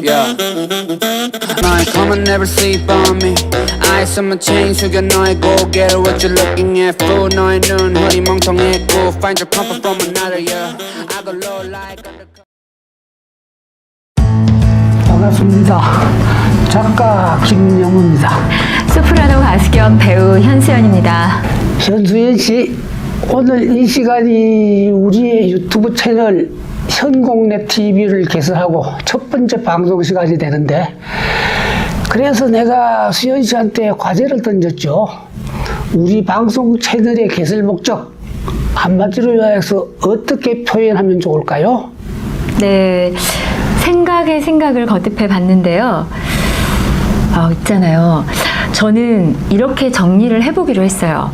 Yeah. 너의 come and never sleep on me. Eyes on my chain 숙여 너의 고개를 what you looking at fool. 너의 눈 흐리멍텅했고 find your comfort from another yeah. I go low like undercover. 반갑습니다. 작가 김영우입니다. 소프라노 가수 겸 배우 현수연입니다. 현수연 씨, 오늘 이 시간이 우리의 유튜브 채널 현공내 TV를 개설하고 첫 번째 방송 시간이 되는데, 그래서 내가 수연 씨한테 과제를 던졌죠. 우리 방송 채널의 개설 목적 한마디로 요약해서 어떻게 표현하면 좋을까요? 네, 생각에 생각을 거듭해 봤는데요. 있잖아요. 저는 이렇게 정리를 해보기로 했어요.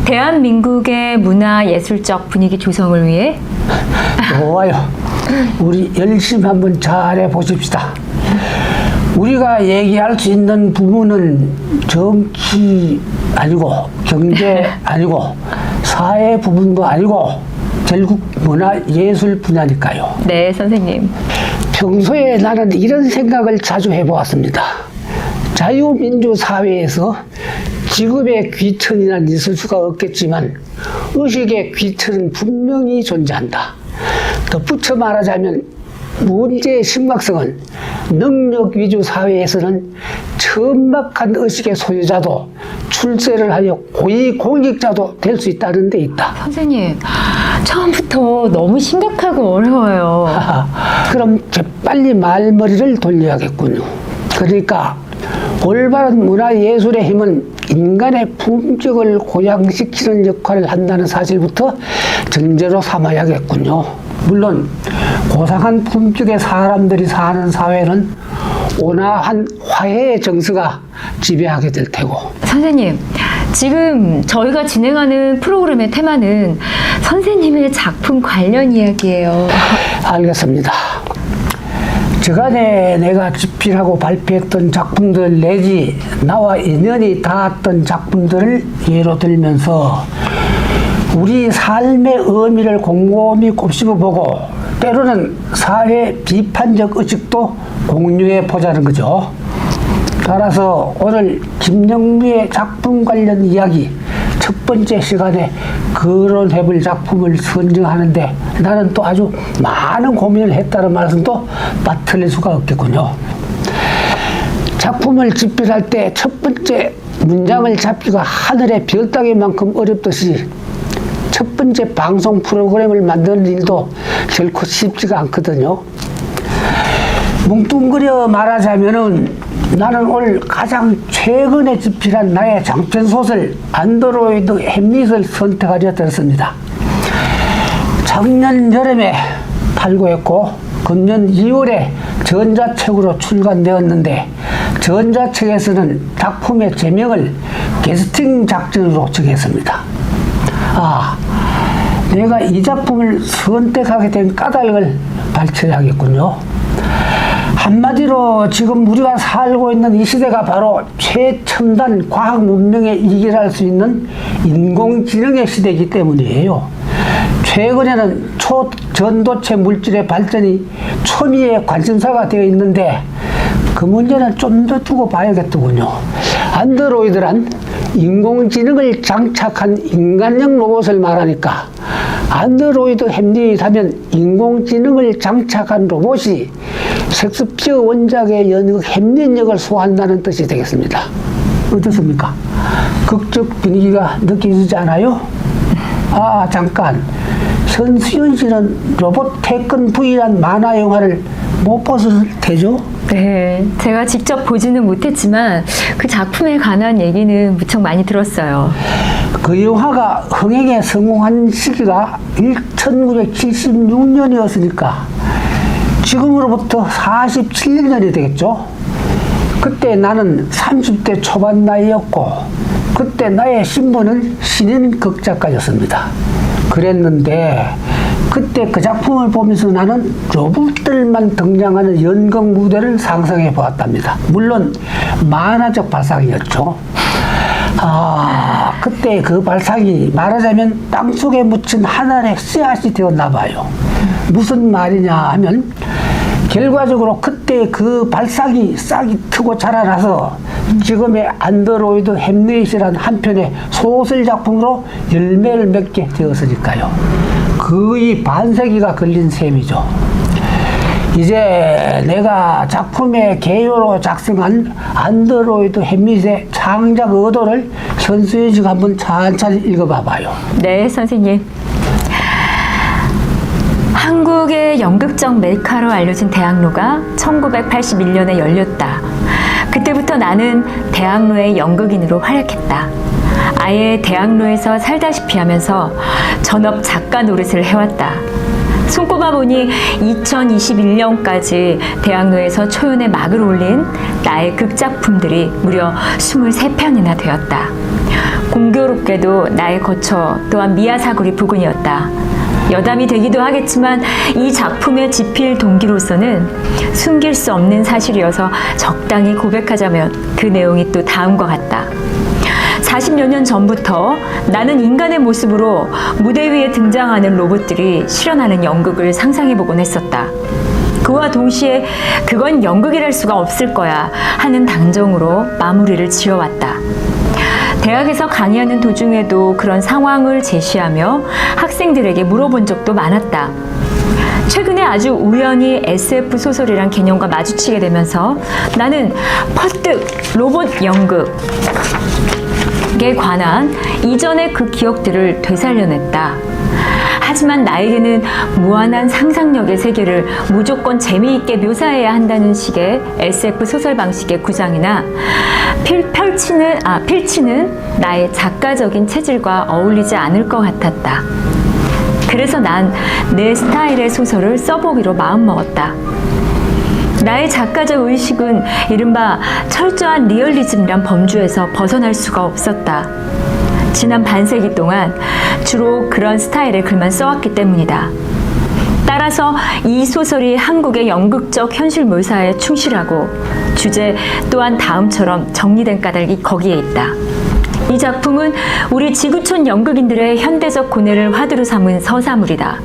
대한민국의 문화예술적 분위기 조성을 위해 좋아요. 우리 열심히 한번 잘해 보십시다. 우리가 얘기할 수 있는 부분은 정치 아니고 경제 아니고 사회 부분도 아니고 결국 문화예술 분야니까요. 네, 선생님. 평소에 나는 이런 생각을 자주 해보았습니다. 자유민주 사회에서 직업의 귀천이란 있을 수가 없겠지만 의식의 귀천은 분명히 존재한다. 덧붙여 말하자면 문제의 심각성은 능력 위주 사회에서는 천박한 의식의 소유자도 출세를 하여 고위공직자도 될 수 있다는 데 있다. 선생님, 처음부터 너무 심각하고 어려워요. 그럼 재빨리 말머리를 돌려야겠군요. 그러니까 올바른 문화예술의 힘은 인간의 품격을 고양시키는 역할을 한다는 사실부터 전제로 삼아야겠군요. 물론 고상한 품격의 사람들이 사는 사회는 온화한 화해의 정서가 지배하게 될 테고. 선생님, 지금 저희가 진행하는 프로그램의 테마는 선생님의 작품 관련 이야기예요. 알겠습니다. 저간에 내가 집필하고 발표했던 작품들 내지 나와 인연이 닿았던 작품들을 예로 들면서 우리 삶의 의미를 곰곰이 곱씹어보고 때로는 사회 비판적 의식도 공유해 보자는 거죠. 따라서 오늘 김영미의 작품 관련 이야기 첫 번째 시간에 거론해볼 작품을 선정하는데 나는 또 아주 많은 고민을 했다는 말씀도 빠뜨릴 수가 없겠군요. 작품을 집필할 때 첫 번째 문장을 잡기가 하늘의 별 따기만큼 어렵듯이 첫 번째 방송 프로그램을 만드는 일도 결코 쉽지가 않거든요. 뭉뚱그려 말하자면은 나는 오늘 가장 최근에 집필한 나의 장편 소설 안드로이드 햄릿을 선택하려 들었습니다. 작년 여름에 발고했고 금년 2월에 전자책으로 출간되었는데 전자책에서는 작품의 제명을 캐스팅 작전으로 정했습니다. 내가 이 작품을 선택하게 된 까닭을 밝혀야겠군요. 한마디로 지금 우리가 살고 있는 이 시대가 바로 최첨단 과학 문명에 이길할 수 있는 인공지능의 시대이기 때문이에요. 최근에는 초전도체 물질의 발전이 초미의 관심사가 되어 있는데 그 문제는 좀 더 두고 봐야겠더군요. 안드로이드란 인공지능을 장착한 인간형 로봇을 말하니까 안드로이드 햄릿 하면 인공지능을 장착한 로봇이 셰익스피어 원작의 연극 햄릿 역을 소화한다는 뜻이 되겠습니다. 어떻습니까? 극적 분위기가 느껴지지 않아요? 잠깐. 현수연 씨는 로봇 태권 V란 만화 영화를 못 봤을 테죠? 네, 제가 직접 보지는 못했지만 그 작품에 관한 얘기는 무척 많이 들었어요. 그 영화가 흥행에 성공한 시기가 1976년이었으니까 지금으로부터 47년이 되겠죠. 그때 나는 30대 초반 나이였고 그때 나의 신분은 신인 극작가였습니다. 그랬는데 그때 그 작품을 보면서 나는 로봇들만 등장하는 연극 무대를 상상해 보았답니다. 물론 만화적 발상이었죠. 그때 그 발상이 말하자면 땅속에 묻힌 하늘의 씨앗이 되었나 봐요. 무슨 말이냐 하면 결과적으로 그때 그 발상이 싹이 트고 자라나서 지금의 안드로이드 햄릿이라는 한 편의 소설 작품으로 열매를 맺게 되었으니까요. 거의 반세기가 걸린 셈이죠. 이제 내가 작품의 개요로 작성한 안드로이드 햄릿의 창작 의도를 현수연 씨가 한번 천천히 읽어봐봐요. 네, 선생님. 한국의 연극적 메카로 알려진 대학로가 1981년에 열렸다. 그때부터 나는 대학로의 연극인으로 활약했다. 아예 대학로에서 살다시피 하면서 전업 작가 노릇을 해왔다. 손꼽아 보니 2021년까지 대학로에서 초연에 막을 올린 나의 극작품들이 무려 23편이나 되었다. 공교롭게도 나의 거처 또한 미야사구리 부근이었다. 여담이 되기도 하겠지만 이 작품의 집필 동기로서는 숨길 수 없는 사실이어서 적당히 고백하자면 그 내용이 또 다음과 같다. 40여 년 전부터 나는 인간의 모습으로 무대 위에 등장하는 로봇들이 실현하는 연극을 상상해보곤 했었다. 그와 동시에 그건 연극이랄 수가 없을 거야 하는 당정으로 마무리를 지어왔다. 대학에서 강의하는 도중에도 그런 상황을 제시하며 학생들에게 물어본 적도 많았다. 최근에 아주 우연히 SF 소설이란 개념과 마주치게 되면서 나는 퍼뜩 로봇 연극에 관한 이전의 그 기억들을 되살려냈다. 하지만 나에게는 무한한 상상력의 세계를 무조건 재미있게 묘사해야 한다는 식의 SF 소설 방식의 구장이나 필치는 나의 작가적인 체질과 어울리지 않을 것 같았다. 그래서 난 내 스타일의 소설을 써보기로 마음먹었다. 나의 작가적 의식은 이른바 철저한 리얼리즘이란 범주에서 벗어날 수가 없었다. 지난 반세기 동안 주로 그런 스타일의 글만 써왔기 때문이다. 따라서 이 소설이 한국의 연극적 현실 묘사에 충실하고 주제 또한 다음처럼 정리된 까닭이 거기에 있다. 이 작품은 우리 지구촌 연극인들의 현대적 고뇌를 화두로 삼은 서사물이다.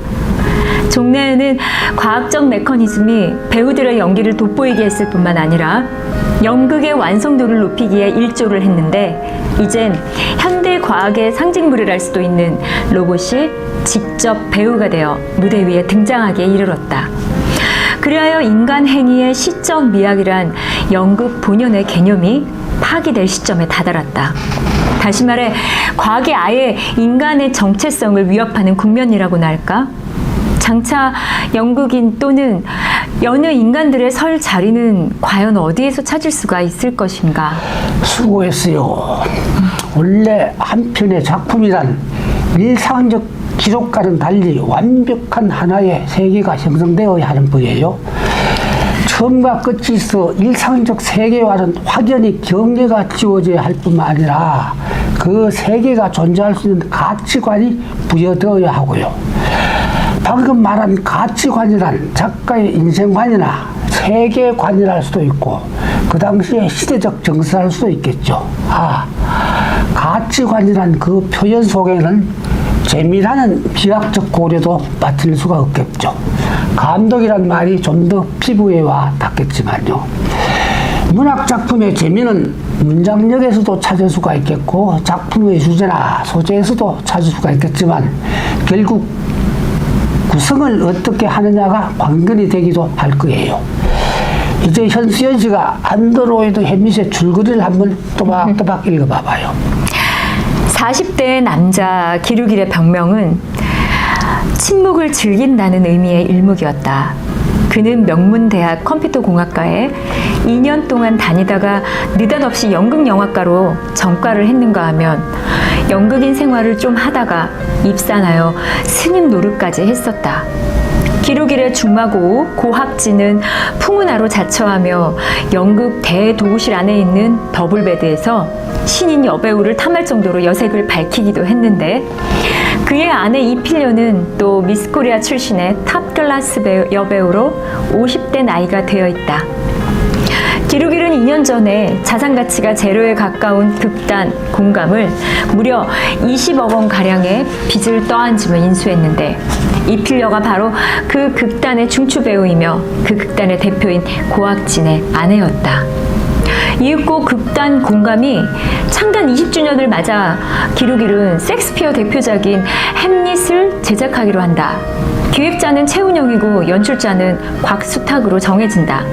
종래에는 과학적 메커니즘이 배우들의 연기를 돋보이게 했을 뿐만 아니라 연극의 완성도를 높이기에 일조를 했는데 이젠 현대 과학의 상징물이라 할 수도 있는 로봇이 직접 배우가 되어 무대 위에 등장하기에 이르렀다. 그리하여 인간 행위의 시적 미학이란 연극 본연의 개념이 파기될 시점에 다다랐다. 다시 말해 과학이 아예 인간의 정체성을 위협하는 국면이라고나 할까? 장차 연극인 또는 여느 인간들의 설 자리는 과연 어디에서 찾을 수가 있을 것인가? 수고했어요. 원래 한 편의 작품이란 일상적 기록과는 달리 완벽한 하나의 세계가 형성되어야 하는 거예요. 처음과 끝이 있어 일상적 세계와는 확연히 경계가 지워져야 할 뿐만 아니라 그 세계가 존재할 수 있는 가치관이 부여되어야 하고요. 방금 말한 가치관이란 작가의 인생관이나 세계관이랄 수도 있고 그 당시의 시대적 정서할 수도 있겠죠. 가치관이란 그 표현 속에는 재미라는 비약적 고려도 빠뜨릴 수가 없겠죠. 감독이란 말이 좀 더 피부에 와 닿겠지만요. 문학작품의 재미는 문장력에서도 찾을 수가 있겠고 작품의 주제나 소재에서도 찾을 수가 있겠지만 결국 구성을 어떻게 하느냐가 관건이 되기도 할 거예요. 이제 현수연 씨가 안드로이드 햄릿의 줄거리를 한번 또박또박 읽어봐봐요. 40대의 남자 기루길의 병명은 침묵을 즐긴다는 의미의 일묵이었다. 그는 명문대학 컴퓨터공학과에 2년 동안 다니다가 느닷없이 연극영화과로 전과를 했는가 하면 연극인 생활을 좀 하다가 입산하여 스님 노릇까지 했었다. 기루길의 중마고 고학지는 풍운하로 자처하며 연극 대도구실 안에 있는 더블베드에서 신인 여배우를 탐할 정도로 여색을 밝히기도 했는데 그의 아내 이필려는 또 미스코리아 출신의 탑클래스 여배우로 50대 나이가 되어 있다. 기루길은 2년 전에 자산 가치가 제로에 가까운 극단 공감을 무려 20억 원 가량의 빚을 떠안으며 인수했는데 이필려가 바로 그 극단의 중추 배우이며 그 극단의 대표인 고학진의 아내였다. 이윽고 극단 공감이 창단 20주년을 맞아 기루길은 섹스피어 대표작인 햄릿을 제작하기로 한다. 기획자는 최운영이고 연출자는 곽수탁으로 정해진다.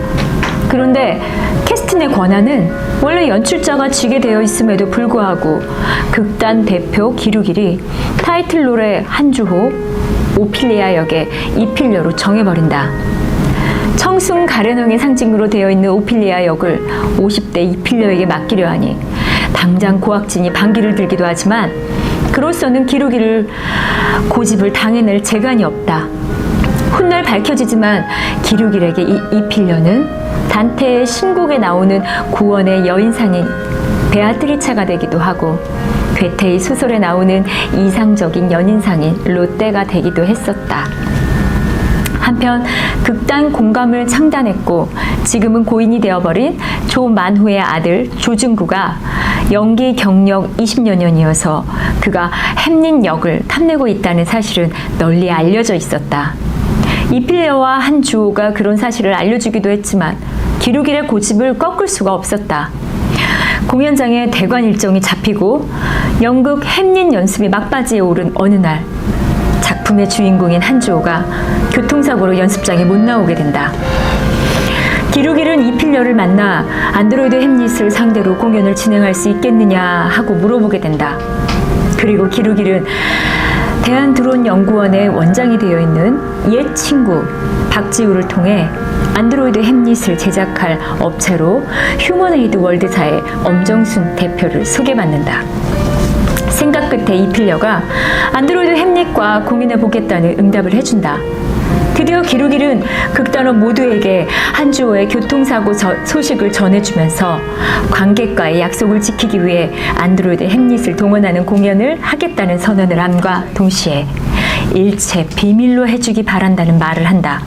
그런데 캐스트 내 권한은 원래 연출자가 쥐게 되어 있음에도 불구하고 극단 대표 기루길이 타이틀롤의 한주호, 오피리아 역의 이필려로 정해버린다. 청순 가련형의 상징으로 되어 있는 오피리아 역을 50대 이필려에게 맡기려 하니 당장 고학진이 반기를 들기도 하지만 그로서는 기루길을 고집을 당해낼 재간이 없다. 훗날 밝혀지지만 기루길에게 이필려는 단테의 신곡에 나오는 구원의 여인상인 베아트리차가 되기도 하고 괴테의 소설에 나오는 이상적인 연인상인 롯데가 되기도 했었다. 한편 극단 공감을 창단했고 지금은 고인이 되어버린 조만후의 아들 조중구가 연기 경력 20여년이어서 그가 햄릿 역을 탐내고 있다는 사실은 널리 알려져 있었다. 이필려와 한주호가 그런 사실을 알려주기도 했지만 기루길의 고집을 꺾을 수가 없었다. 공연장에 대관 일정이 잡히고 연극 햄릿 연습이 막바지에 오른 어느 날 작품의 주인공인 한주호가 교통사고로 연습장에 못 나오게 된다. 기루길은 이필려를 만나 안드로이드 햄릿을 상대로 공연을 진행할 수 있겠느냐 하고 물어보게 된다. 그리고 기루길은 대한드론연구원의 원장이 되어 있는 옛 친구 박지우를 통해 안드로이드 햄릿을 제작할 업체로 휴머네이드 월드사의 엄정순 대표를 소개받는다. 생각 끝에 이필려가 안드로이드 햄릿과 공연해 보겠다는 응답을 해준다. 드디어 기루길은 극단원 모두에게 한주호의 교통사고 소식을 전해주면서 관객과의 약속을 지키기 위해 안드로이드 햄릿을 동원하는 공연을 하겠다는 선언을 함과 동시에 일체 비밀로 해주기 바란다는 말을 한다.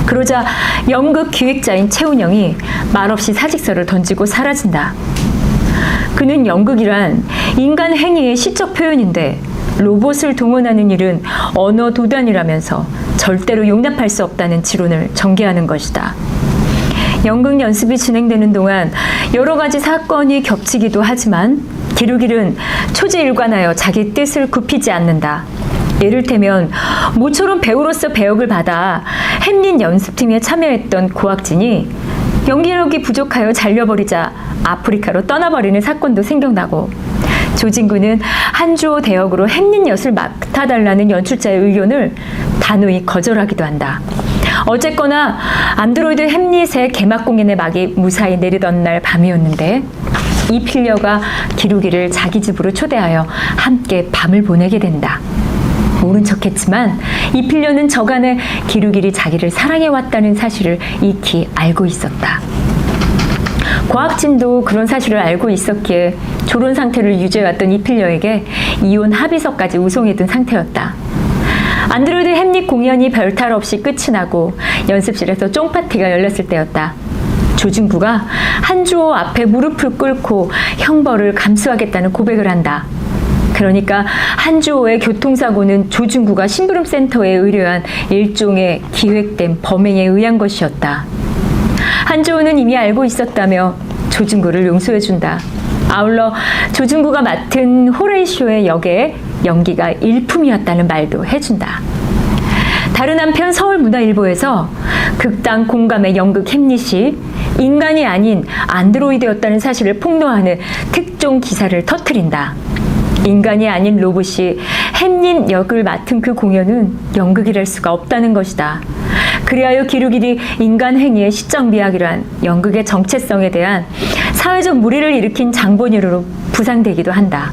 그러자 연극 기획자인 최운영이 말없이 사직서를 던지고 사라진다. 그는 연극이란 인간 행위의 시적 표현인데 로봇을 동원하는 일은 언어 도단이라면서 절대로 용납할 수 없다는 지론을 전개하는 것이다. 연극 연습이 진행되는 동안 여러 가지 사건이 겹치기도 하지만 기루길은 초지일관하여 자기 뜻을 굽히지 않는다. 예를테면 모처럼 배우로서 배역을 받아 햄릿 연습팀에 참여했던 고학진이 연기력이 부족하여 잘려버리자 아프리카로 떠나버리는 사건도 생각나고 조진구는 한주호 대역으로 햄릿 엿을 맡아달라는 연출자의 의견을 단호히 거절하기도 한다. 어쨌거나 안드로이드 햄릿의 개막 공연의 막이 무사히 내리던 날 밤이었는데 이필려가 기루길을 자기 집으로 초대하여 함께 밤을 보내게 된다. 모른 척했지만 이필려는 저간에 기루길이 자기를 사랑해왔다는 사실을 익히 알고 있었다. 고학진도 그런 사실을 알고 있었기에 졸혼 상태를 유지해왔던 이필려에게 이혼 합의서까지 우송해둔 상태였다. 안드로이드 햄릿 공연이 별탈 없이 끝이 나고 연습실에서 쫑파티가 열렸을 때였다. 조중구가 한주호 앞에 무릎을 꿇고 형벌을 감수하겠다는 고백을 한다. 그러니까 한주호의 교통사고는 조중구가 심부름센터에 의뢰한 일종의 기획된 범행에 의한 것이었다. 한주호는 이미 알고 있었다며 조중구를 용서해준다. 아울러 조중구가 맡은 호레이쇼의 역의 연기가 일품이었다는 말도 해준다. 다른 한편 서울문화일보에서 극단 공감의 연극 햄릿이 인간이 아닌 안드로이드였다는 사실을 폭로하는 특종 기사를 터뜨린다. 인간이 아닌 로봇이 햄릿 역을 맡은 그 공연은 연극이랄 수가 없다는 것이다. 그리하여 기루길이 인간 행위의 시적 미학이란 연극의 정체성에 대한 사회적 무리를 일으킨 장본인으로 부상되기도 한다.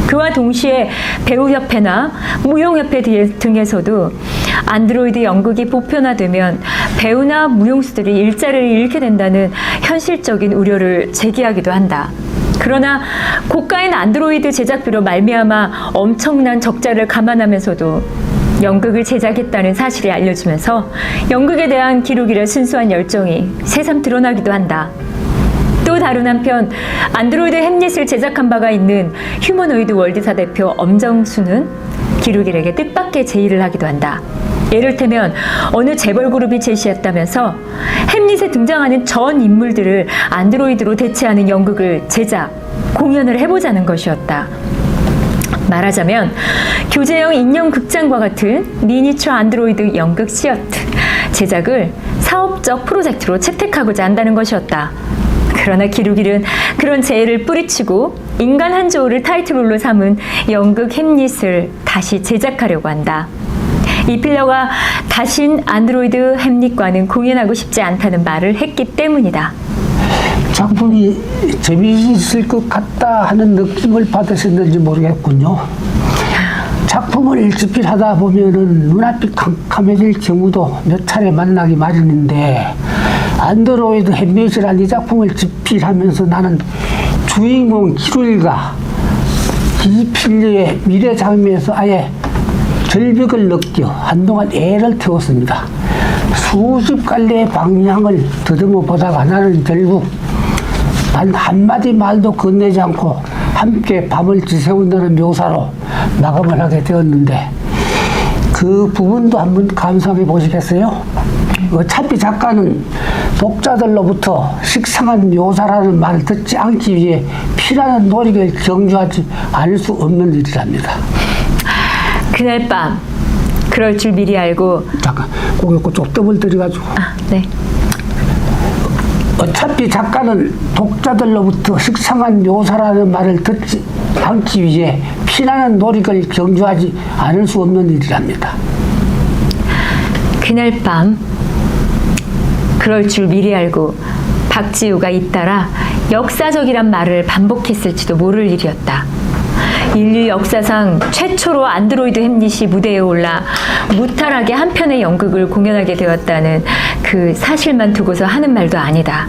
그와 동시에 배우협회나 무용협회 등에서도 안드로이드 연극이 보편화되면 배우나 무용수들이 일자리를 잃게 된다는 현실적인 우려를 제기하기도 한다. 그러나 고가인 안드로이드 제작비로 말미암아 엄청난 적자를 감안하면서도 연극을 제작했다는 사실을 알려주면서 연극에 대한 기루길의 순수한 열정이 새삼 드러나기도 한다. 또 다른 한편 안드로이드 햄릿을 제작한 바가 있는 휴머노이드 월드사 대표 엄정수는 기루길에게 뜻밖의 제의를 하기도 한다. 예를테면 어느 재벌 그룹이 제시했다면서 햄릿에 등장하는 전 인물들을 안드로이드로 대체하는 연극을 제작, 공연을 해보자는 것이었다. 말하자면 교재형 인형 극장과 같은 미니처 안드로이드 연극 시어트 제작을 사업적 프로젝트로 채택하고자 한다는 것이었다. 그러나 기루길은 그런 제의를 뿌리치고 인간 한 조를 타이틀롤로 삼은 연극 햄릿을 다시 제작하려고 한다. 이 필러가 다신 안드로이드 햄릿과는 공연하고 싶지 않다는 말을 했기 때문이다. 작품이 재미있을 것 같다 하는 느낌을 받으셨는지 모르겠군요. 작품을 집필하다 보면은 눈앞이 캄캄해질 경우도 몇 차례 만나기 마련인데, 안드로이드 햄릿이라는 이 작품을 집필하면서 나는 주인공 기루일과 이 필러의 미래 장면에서 아예 절벽을 느껴 한동안 애를 태웠습니다. 수십 갈래의 방향을 더듬어 보다가 나는 결국 단 한마디 말도 건네지 않고 함께 밤을 지새운다는 묘사로 마감을 하게 되었는데, 그 부분도 한번 감상해 보시겠어요? 어차피 작가는 독자들로부터 식상한 묘사라는 말을 듣지 않기 위해 피라는 노력을 경주하지 않을 수 없는 일이랍니다. 그날 밤 그럴 줄 미리 알고 잠깐 고개 좀 더블 들여가지고. 네. 어차피 작가는 독자들로부터 식상한 묘사라는 말을 듣지 않기 위해 피나는 노력을 경주하지 않을 수 없는 일이랍니다. 그날 밤 그럴 줄 미리 알고 박지우가 잇따라 역사적이란 말을 반복했을지도 모를 일이었다. 인류 역사상 최초로 안드로이드 햄릿이 무대에 올라 무탈하게 한 편의 연극을 공연하게 되었다는 그 사실만 두고서 하는 말도 아니다.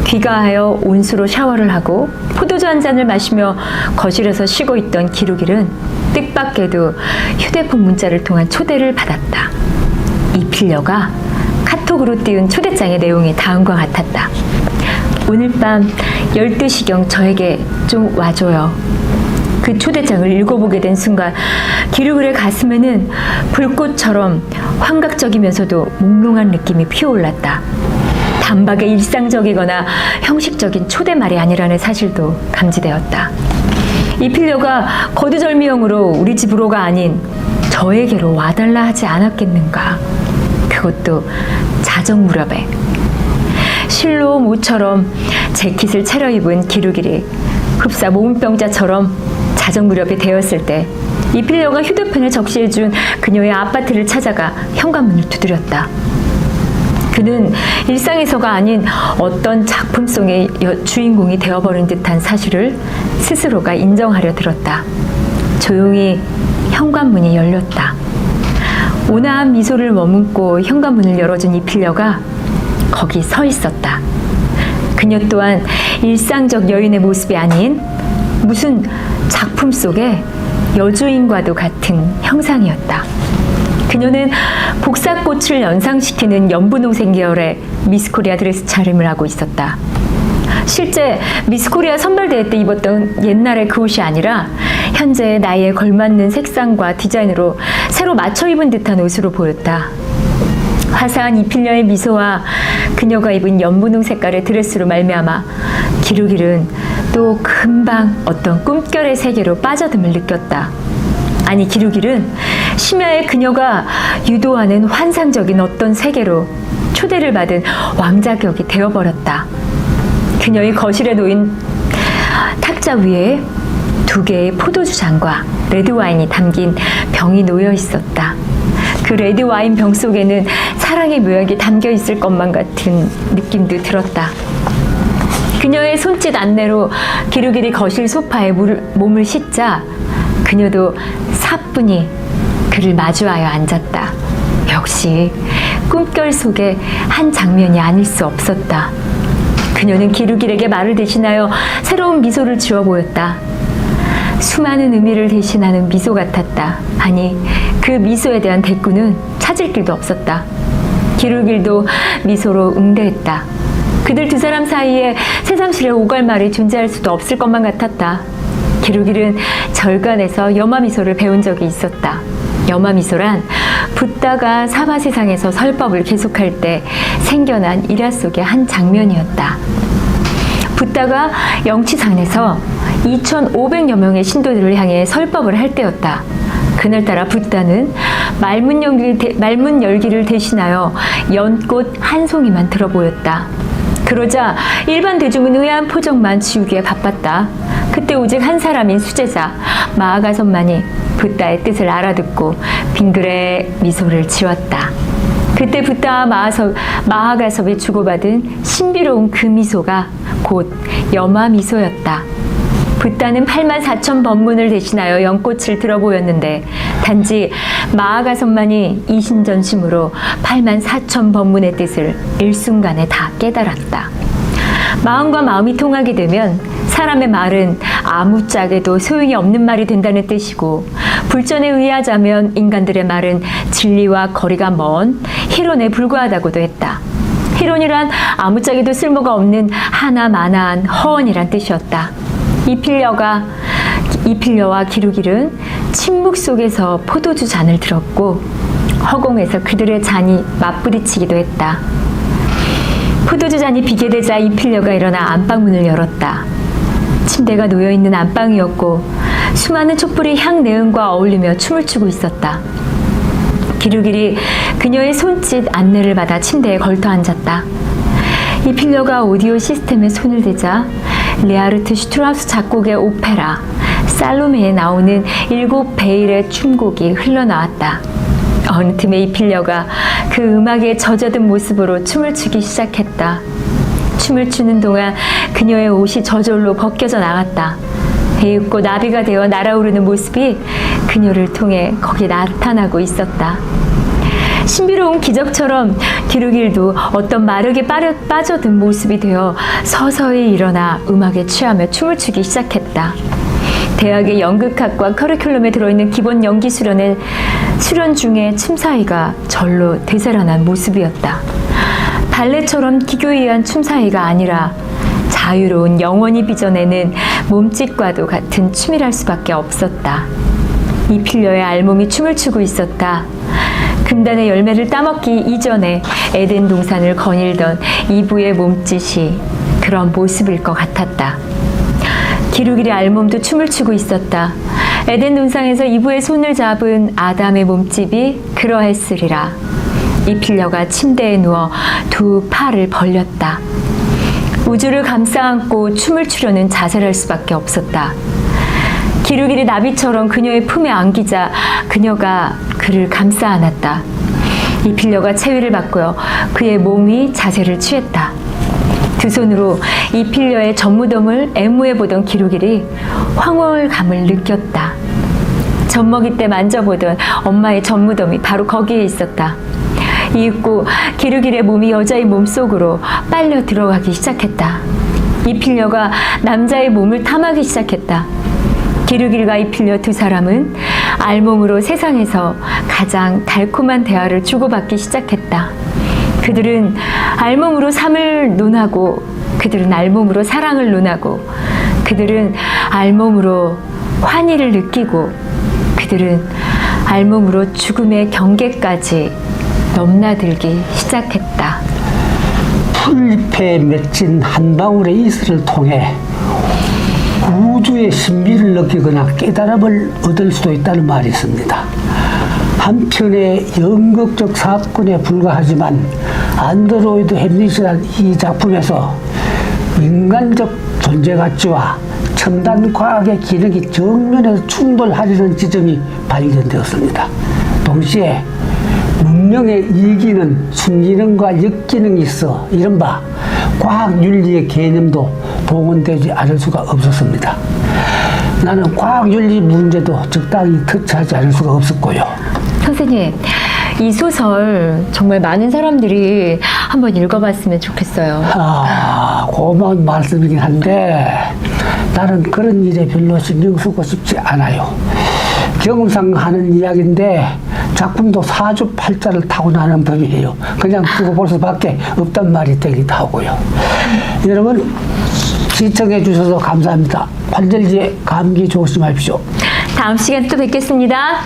귀가하여 온수로 샤워를 하고 포도주 한 잔을 마시며 거실에서 쉬고 있던 기루길은 뜻밖에도 휴대폰 문자를 통한 초대를 받았다. 이 필러가 카톡으로 띄운 초대장의 내용이 다음과 같았다. 오늘 밤 12시경 저에게 좀 와줘요. 그 초대장을 읽어보게 된 순간 기루길의 가슴에는 불꽃처럼 환각적이면서도 몽롱한 느낌이 피어올랐다. 단박에 일상적이거나 형식적인 초대말이 아니라는 사실도 감지되었다. 이 필러가 거두절미형으로 우리 집으로가 아닌 저에게로 와달라 하지 않았겠는가. 그것도 자정 무렵에. 실로 모처럼 재킷을 차려입은 기루길이 흡사 모문병자처럼 자정 무렵이 되었을 때 이 필러가 휴대폰에 적시해준 그녀의 아파트를 찾아가 현관문을 두드렸다. 그는 일상에서가 아닌 어떤 작품 속의 주인공이 되어버린 듯한 사실을 스스로가 인정하려 들었다. 조용히 현관문이 열렸다. 온화한 미소를 머금고 현관문을 열어준 이 필러가 거기 서 있었다. 그녀 또한 일상적 여인의 모습이 아닌 무슨 작품 속의 여주인과도 같은 형상이었다. 그녀는 복사꽃을 연상시키는 연분홍색 계열의 미스코리아 드레스 차림을 하고 있었다. 실제 미스코리아 선발대회 때 입었던 옛날의 그 옷이 아니라 현재의 나이에 걸맞는 색상과 디자인으로 새로 맞춰 입은 듯한 옷으로 보였다. 화사한 이 필러의 미소와 그녀가 입은 연분홍 색깔의 드레스로 말미암아 기루길은 또 금방 어떤 꿈결의 세계로 빠져듦을 느꼈다. 아니, 기루길은 심야에 그녀가 유도하는 환상적인 어떤 세계로 초대를 받은 왕자격이 되어버렸다. 그녀의 거실에 놓인 탁자 위에 2개의 포도주 잔과 레드와인이 담긴 병이 놓여 있었다. 그 레드와인 병 속에는 사랑의 묘약이 담겨 있을 것만 같은 느낌도 들었다. 그녀의 손짓 안내로 기루길이 거실 소파에 몸을 싣자 그녀도 사뿐히 그를 마주하여 앉았다. 역시 꿈결 속의 한 장면이 아닐 수 없었다. 그녀는 기루길에게 말을 대신하여 새로운 미소를 지어 보였다. 수많은 의미를 대신하는 미소 같았다. 아니, 그 미소에 대한 대꾸는 찾을 길도 없었다. 기루길도 미소로 응대했다. 그들 두 사람 사이에 새삼스레 오갈말이 존재할 수도 없을 것만 같았다. 기루길은 절간에서 염화미소를 배운 적이 있었다. 염화미소란 붓다가 사바세상에서 설법을 계속할 때 생겨난 일화 속의 한 장면이었다. 붓다가 영치산에서 2,500여 명의 신도들을 향해 설법을 할 때였다. 그날따라 붓다는 말문 열기를 대신하여 연꽃 한 송이만 들어 보였다. 그러자 일반 대중은 의아한 포정만 지우기에 바빴다. 그때 오직 한 사람인 수제자 마아가섭만이 붓다의 뜻을 알아듣고 빙그레 미소를 지었다. 그때 붓다와 마아가섭이 주고받은 신비로운 그 미소가 곧 염화미소였다. 붓다는 84,000번문을 대신하여 연꽃을 들어 보였는데 단지 마아가섭만이 이신전심으로 84,000번문의 뜻을 일순간에 다 깨달았다. 마음과 마음이 통하게 되면 사람의 말은 아무짝에도 소용이 없는 말이 된다는 뜻이고, 불전에 의하자면 인간들의 말은 진리와 거리가 먼 희론에 불과하다고도 했다. 희론이란 아무짝에도 쓸모가 없는 하나마나한 허언이란 뜻이었다. 이필려와 기루길은 침묵 속에서 포도주 잔을 들었고 허공에서 그들의 잔이 맞부딪히기도 했다. 포도주 잔이 비게 되자 이필려가 일어나 안방문을 열었다. 침대가 놓여있는 안방이었고 수많은 촛불이 향내음과 어울리며 춤을 추고 있었다. 기루길이 그녀의 손짓 안내를 받아 침대에 걸터 앉았다. 이필려가 오디오 시스템에 손을 대자 레아르트 슈트라우스 작곡의 오페라 살로메에 나오는 7베일의 춤곡이 흘러나왔다. 어느 틈에 이필려가 그 음악에 젖어든 모습으로 춤을 추기 시작했다. 춤을 추는 동안 그녀의 옷이 저절로 벗겨져 나갔다. 배읍고 나비가 되어 날아오르는 모습이 그녀를 통해 거기에 나타나고 있었다. 신비로운 기적처럼 기루길도 어떤 마력에 빠져든 모습이 되어 서서히 일어나 음악에 취하며 춤을 추기 시작했다. 대학의 연극학과 커리큘럼에 들어있는 기본 연기 수련 중에 춤사위가 절로 되살아난 모습이었다. 발레처럼 기교이한 춤사위가 아니라 자유로운 영혼이 빚어내는 몸짓과도 같은 춤이랄 수밖에 없었다. 이필려의 알몸이 춤을 추고 있었다. 금단의 열매를 따먹기 이전에 에덴 동산을 거닐던 이브의 몸짓이 그런 모습일 것 같았다. 기루길의 알몸도 춤을 추고 있었다. 에덴 동산에서 이브의 손을 잡은 아담의 몸집이 그러했으리라. 이필려가 침대에 누워 두 팔을 벌렸다. 우주를 감싸안고 춤을 추려는 자세를 할 수밖에 없었다. 기루길이 나비처럼 그녀의 품에 안기자 그녀가 그를 감싸 안았다. 이필려가 체위를 바꾸어 그의 몸이 자세를 취했다. 두 손으로 이필려의 젖무덤을 애무해보던 기루길이 황홀감을 느꼈다. 젖먹이 때 만져보던 엄마의 젖무덤이 바로 거기에 있었다. 이윽고 기루길의 몸이 여자의 몸속으로 빨려 들어가기 시작했다. 이필려가 남자의 몸을 탐하기 시작했다. 기루길과 이필려 두 사람은 알몸으로 세상에서 가장 달콤한 대화를 주고받기 시작했다. 그들은 알몸으로 삶을 논하고, 그들은 알몸으로 사랑을 논하고, 그들은 알몸으로 환희를 느끼고, 그들은 알몸으로 죽음의 경계까지 넘나들기 시작했다. 풀잎에 맺힌 한 방울의 이슬을 통해 우주의 신비를 느끼거나 깨달음을 얻을 수도 있다는 말이 있습니다. 한편의 연극적 사건에 불과하지만 안드로이드 햄릿이라는 이 작품에서 인간적 존재 가치와 첨단 과학의 기능이 정면에서 충돌하려는 지점이 발견되었습니다. 동시에 문명의 이기능, 순기능과 역기능이 있어 이른바 과학윤리의 개념도 동원되지 않을 수가 없었습니다. 나는 과학윤리 문제도 적당히 터치하지 않을 수가 없었고요. 선생님, 이 소설 정말 많은 사람들이 한번 읽어봤으면 좋겠어요. 고마운 말씀이긴 한데 나는 그런 일에 별로 신경 쓰고 싶지 않아요. 경상 하는 이야기인데 작품도 사주팔자를 타고나는 법이에요. 그냥 두고 볼 수밖에 없단 말이 되기도 하고요. 여러분 시청해 주셔서 감사합니다. 관절기에 감기 조심하십시오. 다음 시간에 또 뵙겠습니다.